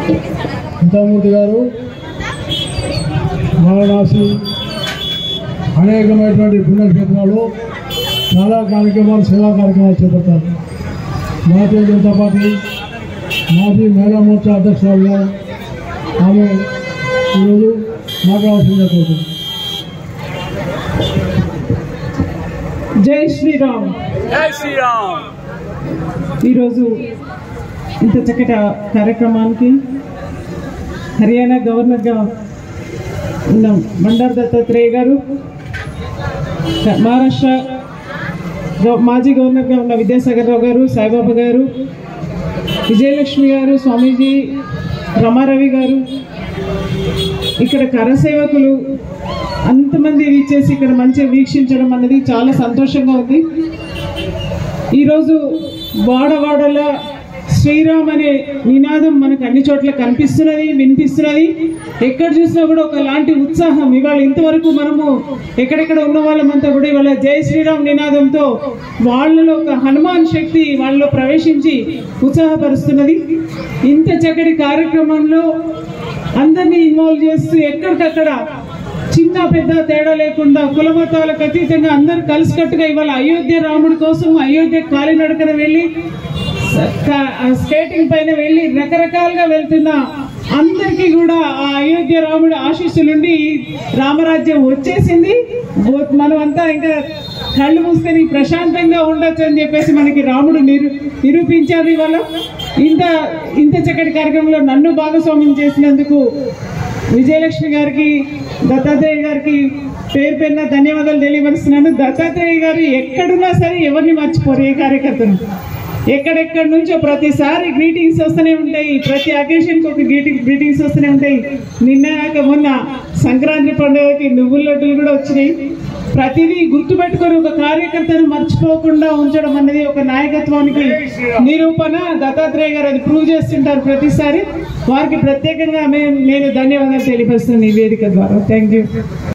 సీతామూర్తి గారు వారణాసి అనేకమైనటువంటి పుణ్యక్షేత్రాలు చాలా కార్యక్రమాలు, సేవా కార్యక్రమాలు చేపడతారు. భారతీయ జనతా పార్టీ మాజీ మహిళా మోర్చా అధ్యక్షురాలుగా ఆమె ఈరోజు మాట్లాడాల్సిందిగా కోరుతున్నాను. జై శ్రీరామ్. జై శ్రీరామ్. ఈరోజు ఇంత చక్కటి కార్యక్రమానికి హర్యానా గవర్నర్గా ఉన్న బండారు దత్తాత్రేయ గారు, మహారాష్ట్ర మాజీ గవర్నర్గా ఉన్న విద్యాసాగర్ రావు గారు, సాయిబాబా గారు, విజయలక్ష్మి గారు, స్వామీజీ రమారవి గారు, ఇక్కడ కరసేవకులు అంతమంది ఇచ్చేసి ఇక్కడ మంచిగా వీక్షించడం అన్నది చాలా సంతోషంగా ఉంది. ఈరోజు వాడవాడల శ్రీరామ్ అనే నినాదం మనకు అన్ని చోట్ల కనిపిస్తున్నది, వినిపిస్తున్నది. ఎక్కడ చూసినా కూడా ఒకలాంటి ఉత్సాహం. ఇవాళ ఇంతవరకు మనము ఎక్కడెక్కడ ఉన్న వాళ్ళమంతా కూడా ఇవాళ జై శ్రీరామ్ నినాదంతో వాళ్ళలో ఒక హనుమాన్ శక్తి వాళ్ళలో ప్రవేశించి ఉత్సాహపరుస్తున్నది. ఇంత చక్కటి కార్యక్రమంలో అందరినీ ఇన్వాల్వ్ చేస్తూ ఎక్కడికక్కడ చిన్న పెద్ద తేడా లేకుండా కులమతాలకు అతీతంగా అందరూ కలిసికట్టుగా ఇవాళ అయోధ్య రాముడి కోసం అయోధ్య కాలినడకన వెళ్ళి స్కేటింగ్ పైన వెళ్ళి రకరకాలుగా వెళ్తున్న అందరికీ కూడా ఆ అయోధ్య రాముడి ఆశీస్సులుండి రామరాజ్యం వచ్చేసింది. మనం అంతా ఇంకా కళ్ళు మూసుకొని ప్రశాంతంగా ఉండొచ్చు అని చెప్పేసి మనకి రాముడు నిరూపించారు. ఇవాళ ఇంత చక్కటి కార్యక్రమంలో నన్ను భాగస్వామ్యం చేసినందుకు విజయలక్ష్మి గారికి, దత్తాత్రేయ గారికి పేరు పేరున ధన్యవాదాలు తెలియపరుస్తున్నాను. దత్తాత్రేయ గారు ఎక్కడున్నా సరే ఎవరిని మర్చిపోరు. ఏ కార్యకర్తను ఎక్కడెక్కడి నుంచో ప్రతిసారి గ్రీటింగ్స్ వస్తూనే ఉంటాయి. ప్రతి అకేషన్కి ఒక గ్రీటింగ్స్ వస్తూనే ఉంటాయి. నిన్న మొన్న సంక్రాంతి పండుగకి నువ్వుల లడ్డూలు కూడా వచ్చినాయి. ప్రతిదీ గుర్తుపెట్టుకొని ఒక కార్యకర్తను మర్చిపోకుండా ఉంచడం అనేది ఒక నాయకత్వానికి నిరూపణ. దత్తాత్రేయ గారు అది ప్రూవ్ చేస్తుంటారు ప్రతిసారి. వారికి ప్రత్యేకంగా నేను ధన్యవాదాలు తెలియపరుస్తున్నాను ఈ వేదిక ద్వారా. Thank you.